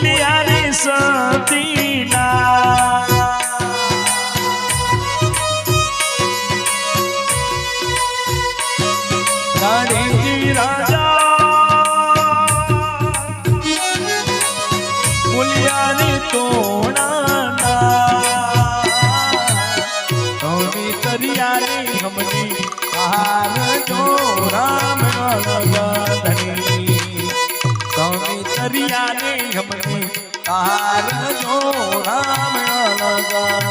બોલિયારી સતીના રાણીજી રાજા બોલિયારી તોડાના ધોની તરિયારી હમની હાર જો રામ ધની ધોની તરિયારી હમની હાર જો રામ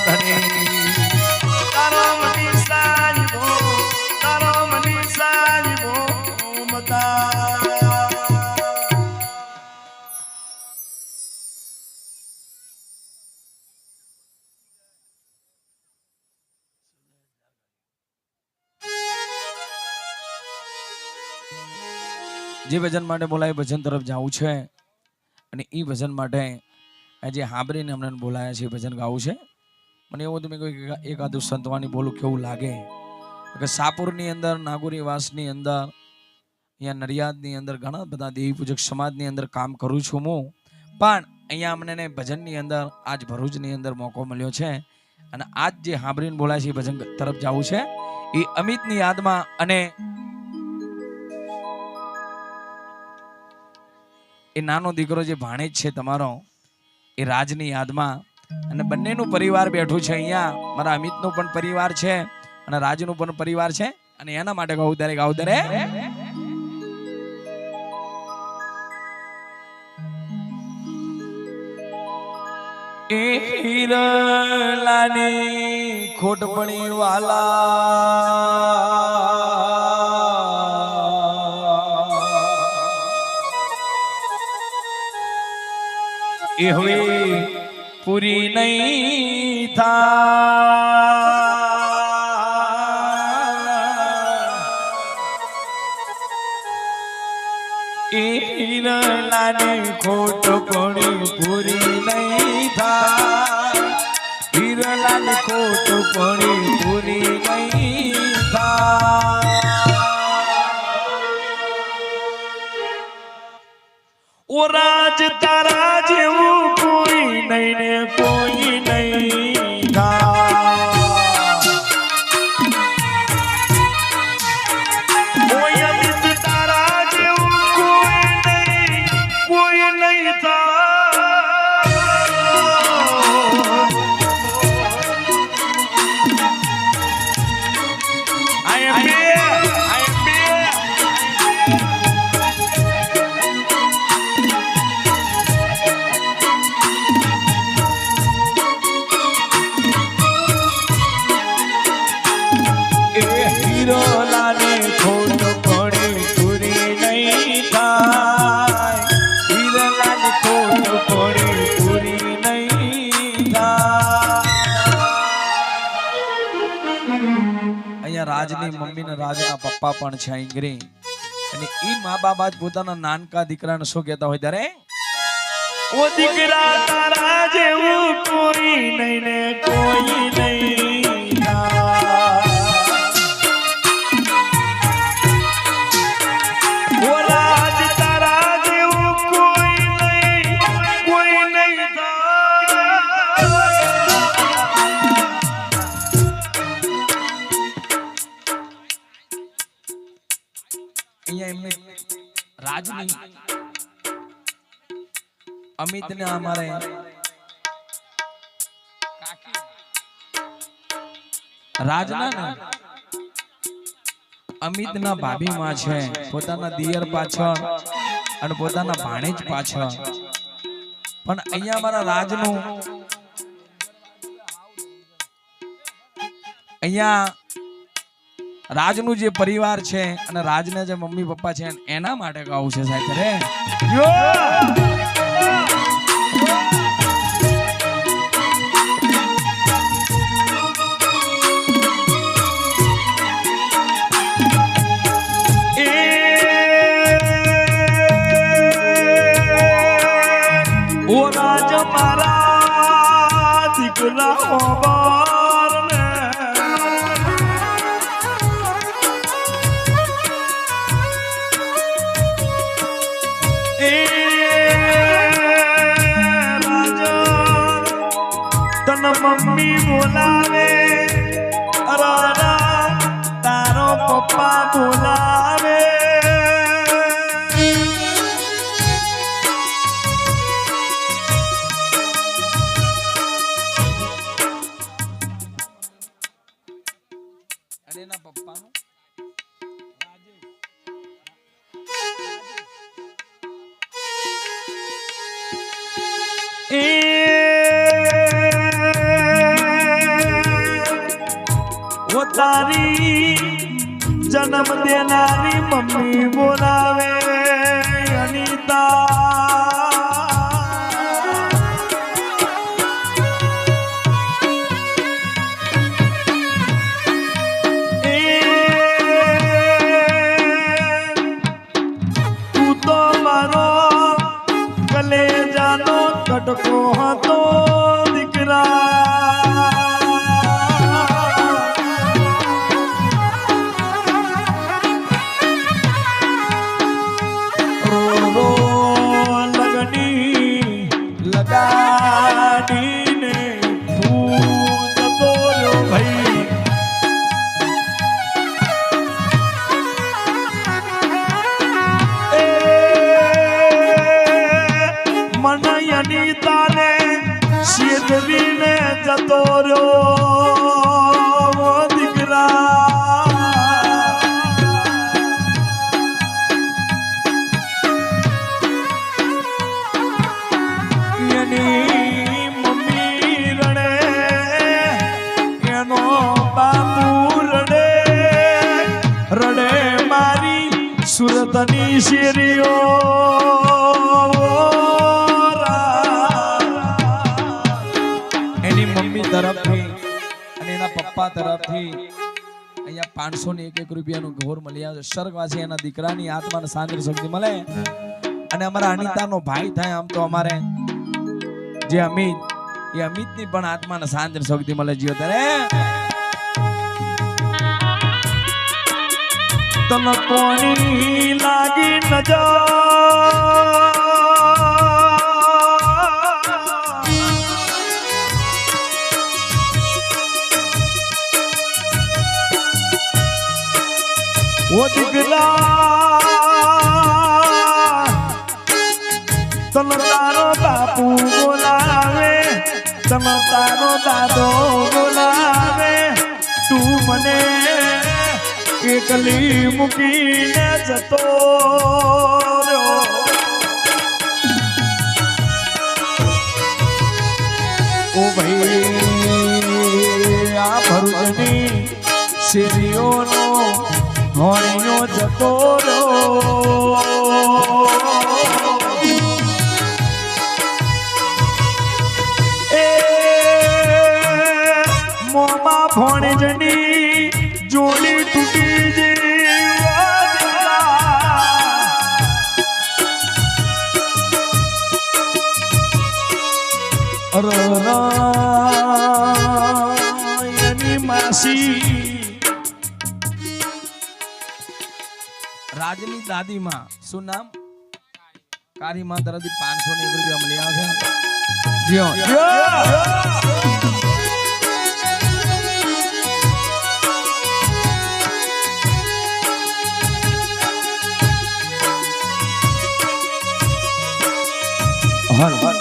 ધની તારો મની સાજીબો તારો મની સાજીબો મતા જે ભજન માટે બોલાય ભજન તરફ જવું છે અને એ ભજન માટે આજે હાંભરીને અમને બોલાયા છે ભજન ગાવું છે. મને એવું તમે કોઈ એકાદું સંતવાની બોલું કેવું લાગે કે સાપુરની અંદર નાગોરી વાસની અંદર અહીંયા નડિયાદની અંદર ઘણા બધા દેવી પૂજક સમાજની અંદર કામ કરું છું હું, પણ અહીંયા અમને ભજનની અંદર આજ ભરૂચની અંદર મોકો મળ્યો છે અને આજ જે હાંભરીને બોલાય છે એ ભજન તરફ જવું છે. એ અમિતની યાદમાં અને એ નાનો દીકરો જે ભાણેજ છે તમારો એ રાજની યાદમાં અને બંનેનું પરિવાર બેઠું છે અહીંયા. મારા અમિતનું પણ પરિવાર છે અને રાજનું પણ પરિવાર છે અને એના માટે ગાવ ત્યારે એ હીરલાની ખોટપણી વાલા એ હવે પૂરી નહીં થાય એ હીરલાની ખોટપણી પૂરી નહીં થાય હીરલાની ખોટપણી પૂરી નહીં થાય ઓ રાજ તારા જેવું કોઈ નહીં ને કોઈ નહીં થાય અમિત તારા જેવું કોઈ નહીં રાજની મમ્મી ને રાજના પપ્પા પણ છે ઇંગ્રી અને ઈ મા બાપ જ પોતાના નાનકા દીકરાને શું કહેતા હોય ત્યારે ઓ દીકરા તારા જેવું કોઈ નહીં ને કોઈ નહીં ઓ રાજ તારા જેવું કોઈ નહીં રાજની અમિત ને અમારે રાજના ને અમિત ના ભાભી માં છે પોતાના દિયર પાછળ અને પોતાના ભાણેજ પાછળ, પણ અહીંયા અમારા રાજનું અહીંયા રાજનું જે પરિવાર છે અને રાજના જે મમ્મી પપ્પા છે એના માટે ગાવું છે સાહેબ રે ઓ રાજ મારા દીકરા મમ્મી બોલાવે અરા તારો પપ્પા બોલાવે અને એના પપ્પાનું वो तारी जन्म देनारी मम्मी बोलावे अनीता तू तो मारो कलेजानो कटको હતો દીકરા लगाडीने तू जतो रो भाई मन अनीता ने शेदरीने जतो रो દીકરા સુરતની શેરીઓ એની મમ્મી તરફથી અને એના પપ્પા તરફથી અહીંયા 501 રૂપિયાનું ઘોર મળી આવે સ્વર્ગવાસી એના દીકરાની આત્માને શાંતિ શક્તિ મળે અને અમારા અનિતાનો ભાઈ થાય આમ તો અમારે જે અમિત એ અમિતની પણ આત્માને શાંતિ શક્તિ મળે જીઓ ત્યારે तन कोनी लागी नजर वो दिखला तन तारो बापू बोलावे तन तारो दादो बोलावे तू मने એકલી મૂકીને જતો ઓ ભાઈ આ ભરૂચની શેરીઓનો હોણીઓ જતો એ મોમાં ભોણજની જોડી તૂટી એની માસી રાજની દાદી માં શું નામ કારી માં તરફથી 501 રૂપિયા મળ્યા છે જીઓ હર હર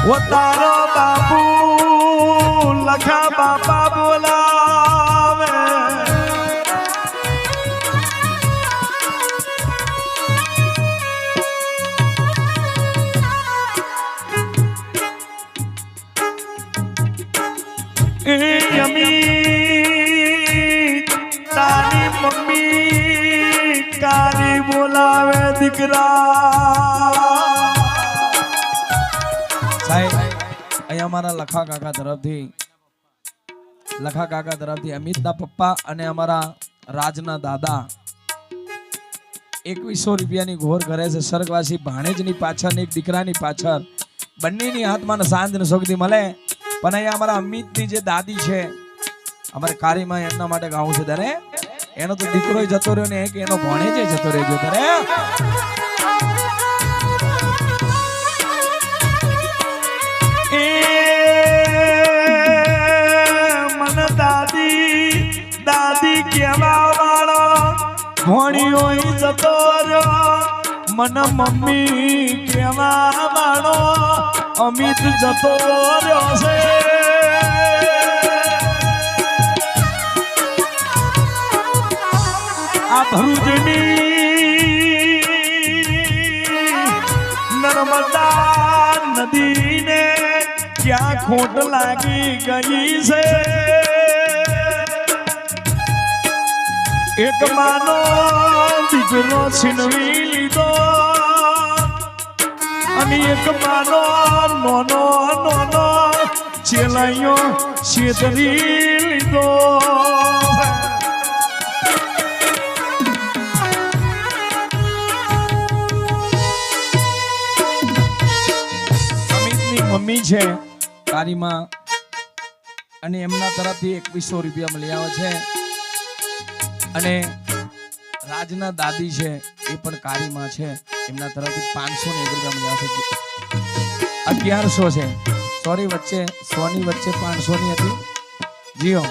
वो तारो बाबू लखा बाबा बोलावे તારી મમ્મી કારી બોલાવે દીકરા સાહેબ અહીંયા અમારા લખા કાકા તરફથી અમિતના પપ્પા અને અમારા રાજના દાદા 2100 રૂપિયાની ઘોર કરે છે સ્વર્ગવાસી ભાણેજની પાછળ એક દીકરાની પાછળ બંનેની હાથમાં શાંતિ અને શક્તિ મળે પણ અહીંયા અમારા અમિતની જે દાદી છે અમારે કારીમાં એમના માટે ગાવું છે ત્યારે એનો તો દીકરો જતો રહ્યો ને કે એનો ભણેજ જતો રહેજો ત્યારે દાદી કેવા વાળો ભણ્યો જતો રહ્યો મન મમ્મી કેવા વાળો અમિત જતો રહ્યો છે આ ભરૂચની નર્મદા નદીને ક્યાં ખોટ લાગી ગઈ છે એક માનો દીકરો છીનવી લીધો અને એક માનો નોનો નોનો ચેલાયો છેતરી લીધો અમિતની મમ્મી છે કારીમાં અને એમના તરફથી 2100 રૂપિયા મળી આવે છે અને રાજના દાદી છે એ પણ કારીમાં છે એમના તરફથી 500 ને 1 રૂપિયા મળ્યા છે 1100 છે સોરી વચ્ચે 100 ની વચ્ચે 500 ની હતી જીઓ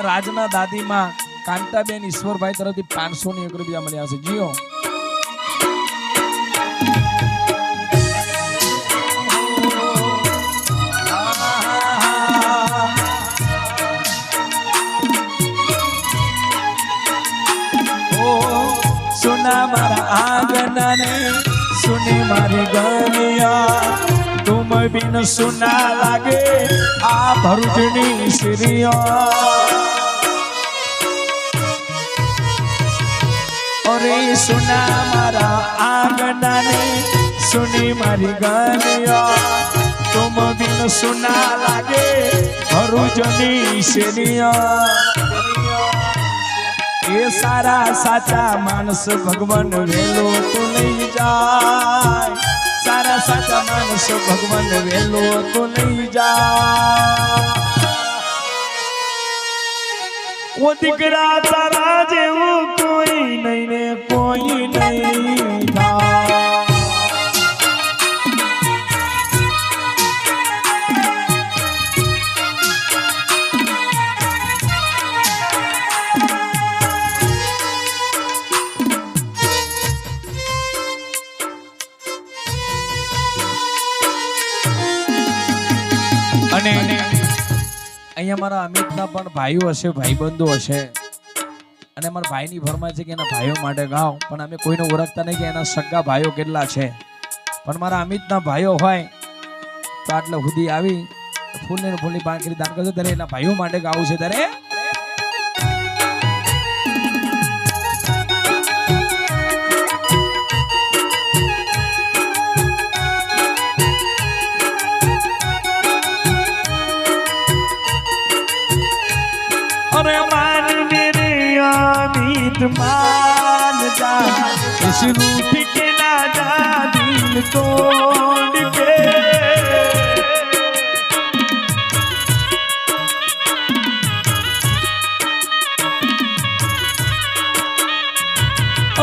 રાજના દાદીમાં કાંતાબેન ઈશ્વરભાઈ તરફથી 500 ને 1 રૂપિયા મળ્યા છે જીઓ સુના મારા આંગના ને સુને મારી ગલિયા तुम बिन सुना लागे आ भरूचनी सिरिया अरे सुना मारा आंगना ने सुनी मारी गलिया तुम बिन सुना लागे भरूचनी सिरिया ये सारा साचा मानस भगवान वेलो तो नहीं जाए सारा साचा मानस भगवान वेलो तो नहीं जा वो दिकरा तारा जेवू कोई नहीं ने कोई नहीं था અને અહીંયા મારા અમિતના પણ ભાઈઓ હશે ભાઈબંધો હશે અને મારા ભાઈની ફરમાય છે કે એના ભાઈઓ માટે ગાઓ પણ અમે કોઈને ઓળખતા નહીં કે એના સગા ભાઈઓ કેટલા છે પણ મારા અમિતના ભાઈઓ હોય તો આટલે સુધી આવી ફૂલને ફૂલની પાંખડી દાન કરજો ત્યારે એના ભાઈઓ માટે ગાવું છે ત્યારે अरे मान मेरे अमित मान जा इस रूठ के ना जा दिल तोड़ के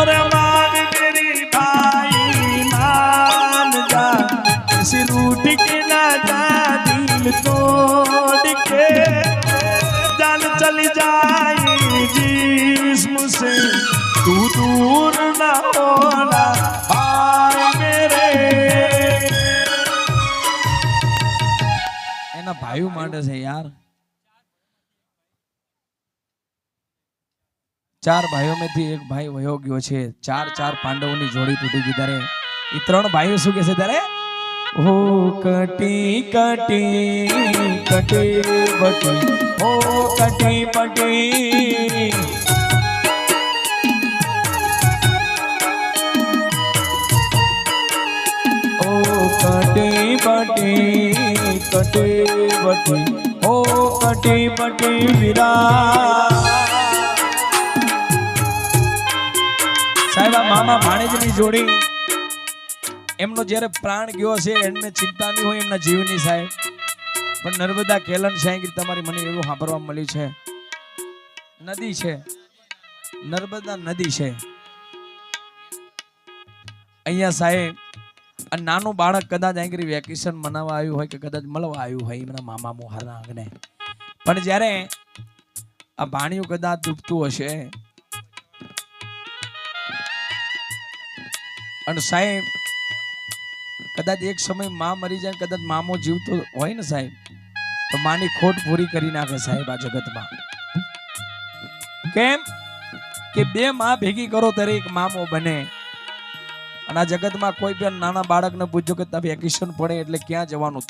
अरे मान मेरे भाई मान जा इस रूठ के ना जा दिल तोड़ के चली जाए जिस्म से तू दूर न होना भाई मेरे એના ભાઈઓ માટે છે યાર 4 ભાઈઓ માંથી એક ભાઈ વયો ગયો છે 4 પાંડવોની જોડી તૂટી ગઈ ત્યારે એ 3 ભાઈઓ શું કહે છે ત્યારે ओ कटी कटी कटी बटी ओ कटी बटी ओ कटी बटी कटी बटी ઓ કટી પટી વીરા સાહેબ આ મામા ભાણેજની જોડી એમનો જ્યારે પ્રાણ ગયો છે એમને ચિંતા નહીં હોય એમના જીવની સાહેબ પણ નર્મદા કેલન સાહેબ તમારી મને એવું સાંભળવા મળ્યું છે નદી છે નર્મદા નદી છે અહીંયા સાહેબ આ નાનું બાળક કદાચ આંગરી વેકેશન મનાવવા આવ્યું હોય કે કદાચ મળવા આવ્યું હોય એમના મામા મોહારના આંગણે પણ જ્યારે આ પાણીયું કદાચ ડૂબતું હશે અને સાહેબ કદાચ એક સમય માં મરી જાય કદાચ મામો જીવતો હોય ને સાહેબ તો માની ખોટ પૂરી કરી નાખે સાહેબ આ જગતમાં કેમ કે બે માં ભેગી કરો ત્યારે એક મામો બને અને આ જગતમાં કોઈ પણ નાના બાળકને પૂછજો કે તમે વેકેશન પડે એટલે ક્યાં જવાનું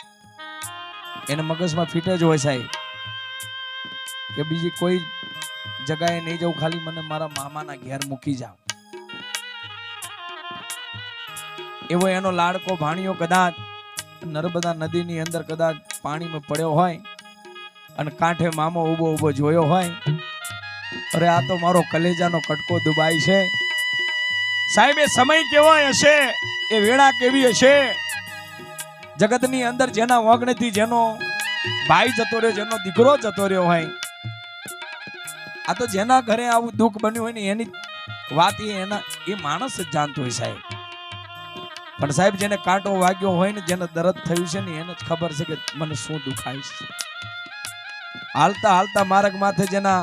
એને મગજમાં ફિટ જ હોય સાહેબ કે બીજી કોઈ જગાએ નહીં જવું ખાલી મને મારા મામાના ઘેર મૂકી જાવ એવો એનો લાડકો ભાણિયો કદાચ નર્મદા નદીની અંદર કદાચ પાણીમાં પડ્યો હોય અને કાંઠે મામો ઊભો ઊભો જોયો હોય અરે આ તો મારો કલેજાનો કટકો દુબાઈ છે સાહેબ એ સમય કેવો હશે એ વેળા કેવી હશે જગતની અંદર જેના વગણેથી જેનો ભાઈ જતો રહ્યો જેનો દીકરો જતો રહ્યો હોય આ તો જેના ઘરે આવું દુઃખ બન્યું હોય ને એની વાત એ માણસ જ જાણતો હોય સાહેબ પણ સાહેબ જેને કાંટો વાગ્યો હોય ને જેને દર્દ થયું છે ને એને જ ખબર છે કે મને શું દુખાય છે હાલતા હાલતા માર્ગ માથે જેના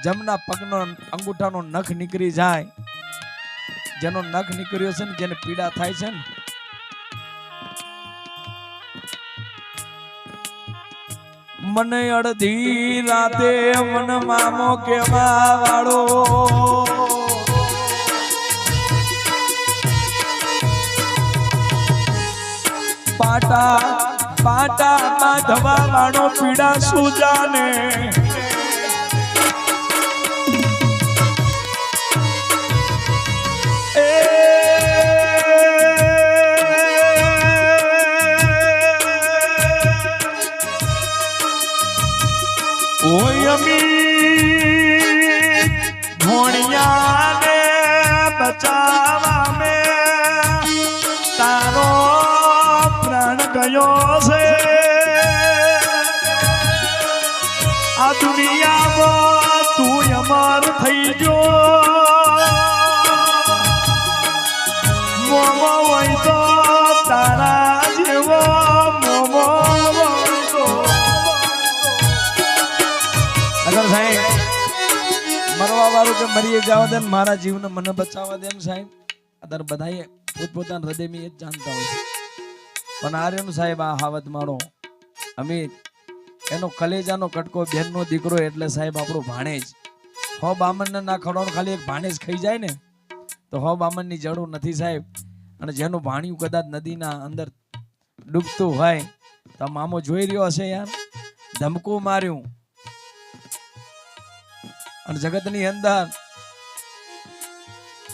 જમના પગનો અંગૂઠાનો નખ નીકળી જાય જેનો નખ નીકળ્યો છે ને જેને પીડા થાય છે ને મને અડધી રાતે મન મામો કેવા વાળો પાટા પાટા બાંધવા વાળો પીડા સુજાને બચાવા મેં તારો પ્રાણ ગયો છે આ દુનિયામાં તું અમર થઈ ગયો મોમો હોય તો તારા જેવો મોમો અગર સાહેબ મરવા વાળું કે મરી જવા દે મારા જીવને મને બચાવવા દે સાહેબ અદર બધાએ પોતપોતાના હૃદયમાં એ જ જાણતા હોય છે પણ આર્યનું સાહેબ આ હાવત મારો અમિત એનો કલેજાનો કટકો બેનનો દીકરો એટલે સાહેબ આપણો ભાણેજ હો બામણને ના ખવડાવવાનું ખાલી એક ભાણેજ ખાઈ જાય ને તો હો બામણની જરૂર નથી સાહેબ અને જેનું ભાણિયું કદાચ નદીના અંદર ડૂબતું હોય તો મામો જોઈ રહ્યો હશે યાર ધમકું માર્યું અને જગતની અંદર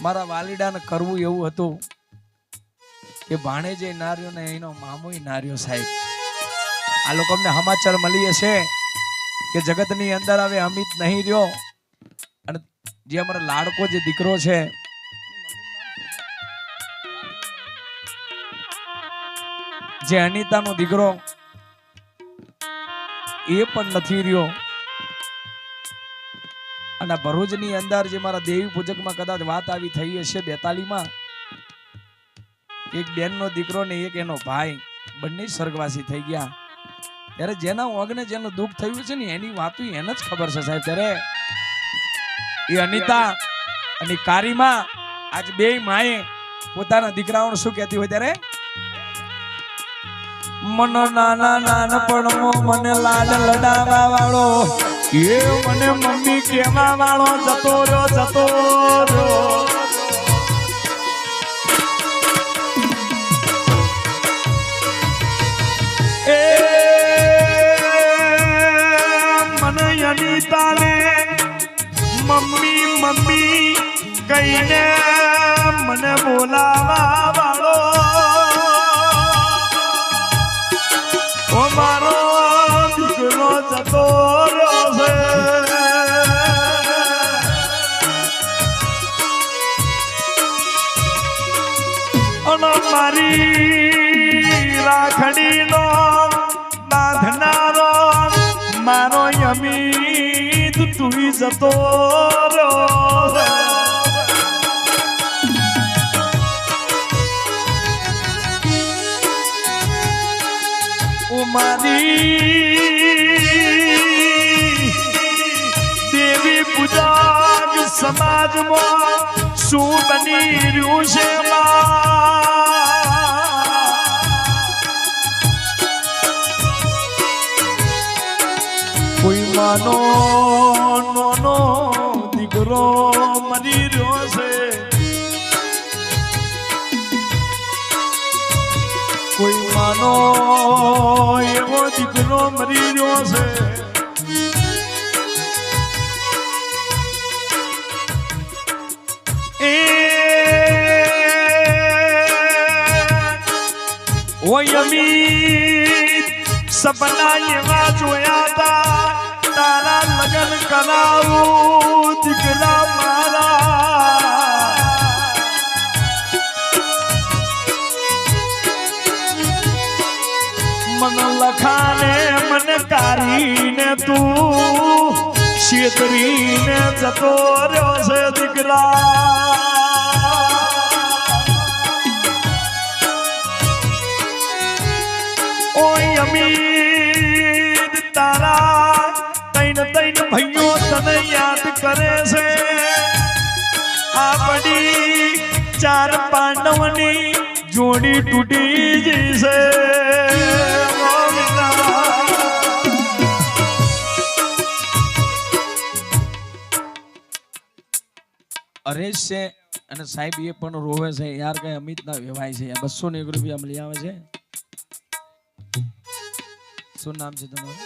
મારા વાલીડાને કરવું એવું હતું કે ભાણેજે નાર્યો ને એનો મામોય નાર્યો સાહેબ આ લોકો અમને સમાચાર મળી હશે કે જગતની અંદર હવે અમિત નહીં રહ્યો અને જે અમારો લાડકો જે દીકરો છે જે અનિતાનો દીકરો એ પણ નથી રહ્યો અને ભરૂચની અંદર જે મારા દેવી પૂજકમાં કદાચ વાત આવી થઈ હશે 42માં એક બેનનો દીકરો ને એક એનો ભાઈ બંને સ્વર્ગવાસી થઈ ગયા ત્યારે જેના ઓગને જેનું દુઃખ થયું છે ને એની વાત એને જ ખબર છે સાહેબ ત્યારે એ અનિતા અને કારીમાં આજ બે માએ પોતાના દીકરાઓને શું કહેતી હોય ત્યારે મન નાના નાનપણમાં મને લાડ લડાવા વાળો એ મને મમ્મી કેવા વાળો જતો રહ્યો એ મને અનિતાને મમ્મી મમ્મી કહીને મને બોલાવા વાળો ઓ મારો દીકરો મારી રાખડીનો બાંધનારો મારો અમીત તું જતો રહ્યો ઓ મારી દેવી પૂજા સમાજમાં શું બની રહ્યું છે કોઈ માનો નાનો દીકરો મરી રહ્યો છે કોઈ માનો એવો દીકરો મરી રહ્યો છે ઓય અમીત સપના એવા જોયા તા તારા લગન કરાવું દીકરા મારા મન લખાને મને કાઢીને તું છેતરીને જતો રહ્યો છે દીકરા ઓય અમીત તારા તૈન ભાઈઓ તને યાદ કરે છે આપણી ચાર પાંડવની જોડી તૂટી જશે હરેશ છે અને સાહેબ એ પણ રોવે છે યાર કઈ અમિત ના વેવાય છે 201 રૂપિયા મળી આવે છે શું નામ છે તમારું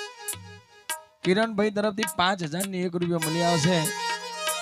કિરણભાઈ તરફથી 5001 રૂપિયા મળી આવશે